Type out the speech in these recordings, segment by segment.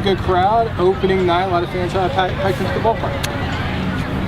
good crowd. Opening night, a lot of fans packed into the ballpark.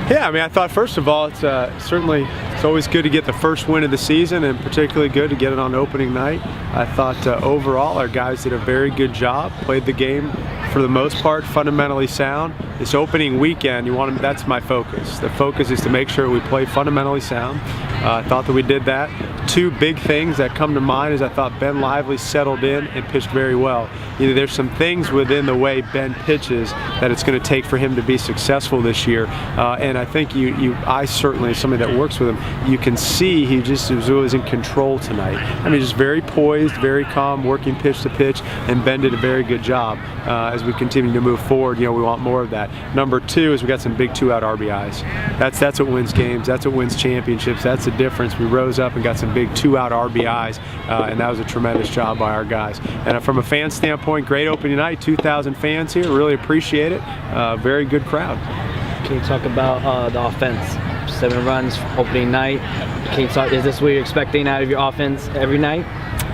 Yeah, I mean, I thought first of all, it's always good to get the first win of the season, and particularly good to get it on opening night. I thought overall our guys did a very good job, played the game for the most part fundamentally sound. This opening weekend, that's my focus. The focus is to make sure we play fundamentally sound. I thought that we did that. Two big things that come to mind is I thought Ben Lively settled in and pitched very well. There's some things within the way Ben pitches that it's going to take for him to be successful this year, and I think I certainly, as somebody that works with him, you can see he just was always in control tonight. I mean, just very poised, very calm, working pitch to pitch, and Ben did a very good job. As we continue to move forward, we want more of that. Number two is we got some big 2-out RBIs. That's what wins games. That's what wins championships. That's the difference. We rose up and got some big 2-out RBIs, and that was a tremendous job by our guys. And from a fan standpoint, great opening night. 2,000 fans here. Really appreciate it. Very good crowd. Can you talk about the offense? 7 runs opening night. Is this what you're expecting out of your offense every night?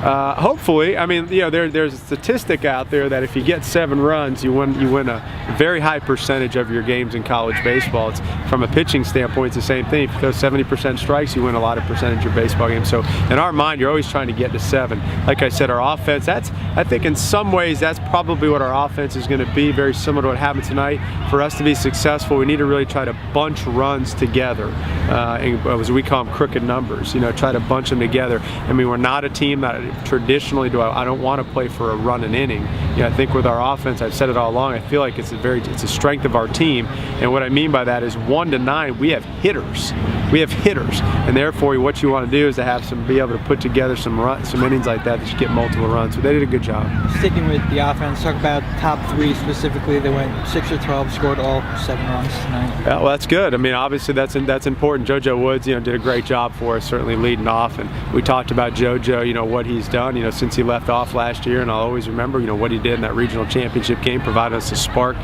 Hopefully. I mean, there's a statistic out there that if you get 7 runs, you win a very high percentage of your games in college baseball. It's, from a pitching standpoint, it's the same thing. If you throw 70% strikes, you win a lot of percentage of your baseball games. So in our mind, you're always trying to get to 7. Like I said, our offense, I think in some ways that's probably what our offense is going to be, very similar to what happened tonight. For us to be successful, we need to really try to bunch runs together, as we call them crooked numbers, try to bunch them together. I mean, we're not a team that traditionally I don't want to play for a run an inning. I think with our offense, I've said it all along, I feel like it's a strength of our team, and what I mean by that is 1 to 9 we have hitters. And therefore what you want to do is to be able to put together some innings like that you get multiple runs. So they did a good job. Sticking with the offense, talk about top 3 specifically. They went 6 or 12, scored all 7 runs tonight. Yeah, well, that's good. I mean, obviously that's important. JoJo Woods, did a great job for us, certainly leading off, and we talked about JoJo, what he's done, since he left off last year, and I'll always remember, what he did in that regional championship game, provided us a spark,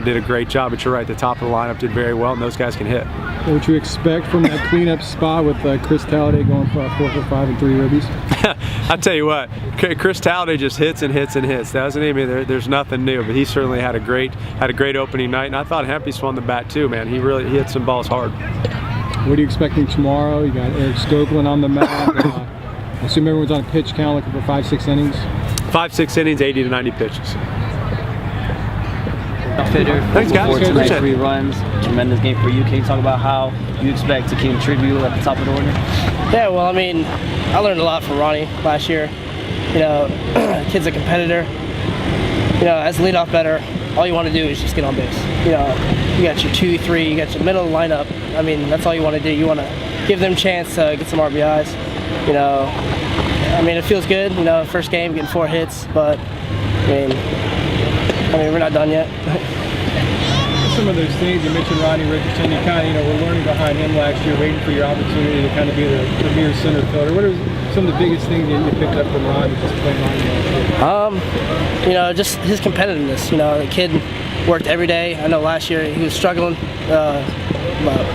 did a great job. But you're right, the top of the lineup did very well, and those guys can hit. What you expect from that cleanup spot with Chris Talladay going for 4 for 5 and 3 ribbies? I'll tell you what, Chris Talladay just hits and hits and hits. That doesn't mean there's nothing new, but he certainly had a great opening night, and I thought Hempy swung the bat too, man. He hit some balls hard. What are you expecting tomorrow? You got Eric Skoglund on the mound. I assume everyone's on a pitch count looking for 5-6 innings. 5-6 innings, 80 to 90 pitches. Fitter. Thanks, guys. Tonight, 3 runs, tremendous game for you. Can you talk about how you expect to contribute at the top of the order? Yeah, well, I mean, I learned a lot from Ronnie last year. Kid's a competitor. As a leadoff batter, all you want to do is just get on base. You got your 2, 3, you got your middle of the lineup. I mean, that's all you want to do. You want to give them a chance to get some RBIs. I mean, it feels good. First game, getting 4 hits, but I mean, we're not done yet. Some of those things you mentioned, Ronnie Richardson. You kind of, were learning behind him last year, waiting for your opportunity to kind of be the premier center fielder. What are some of the biggest things that you picked up from Ronnie just playing last year? Just his competitiveness. The kid worked every day. I know last year he was struggling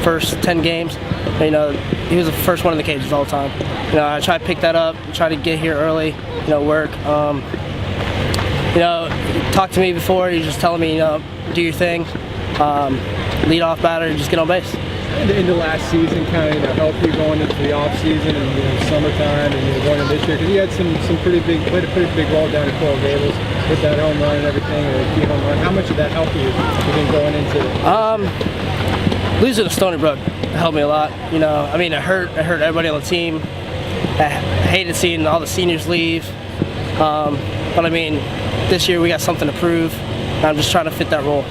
first 10 games. He was the first one in the cages all the time. I try to pick that up, try to get here early, work. Talk to me before, he was just telling me, do your thing, lead off batter, just get on base. In the last season, kind of help you going into the off season and summertime, and going into this year, because you had some pretty big role down at Coral Gables with that home run and everything, or a key home run. How much did that help you going into it? Losing to Stony Brook helped me a lot. I mean, it hurt everybody on the team. I hated seeing all the seniors leave, but I mean, this year we got something to prove, and I'm just trying to fit that role.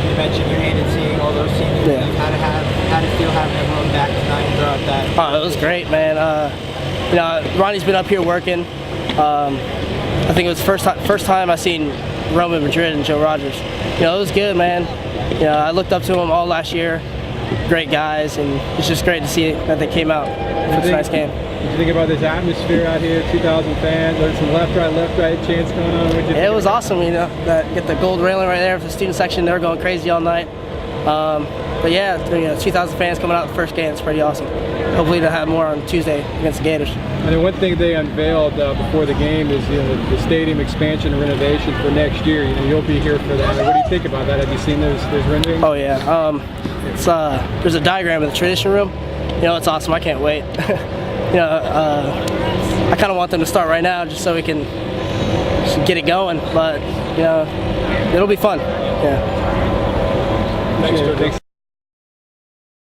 You mentioned you hated seeing all those seniors. Yeah. How did it feel having everyone back tonight throughout that? Oh, it was great, man. Ronnie's been up here working. I think it was the first time I seen Roman Madrid and Joe Rogers. It was good, man. I looked up to them all last year. Great guys, and it's just great to see that they came out for tonight's game. What you think about this atmosphere out here? 2,000 fans. There's some left right chants going on. It was awesome. Get the gold railing right there for the student section. They were going crazy all night. But yeah, 2,000 fans coming out the first game. It's pretty awesome. hopefully to have more on Tuesday against the Gators. And then one thing they unveiled before the game is the stadium expansion and renovation for next year. You'll be here for that. What do you think about that? Have you seen those renderings? Oh yeah, it's there's a diagram of the tradition room. It's awesome. I can't wait. I kind of want them to start right now just so we can just get it going. But it'll be fun. Yeah. Thanks.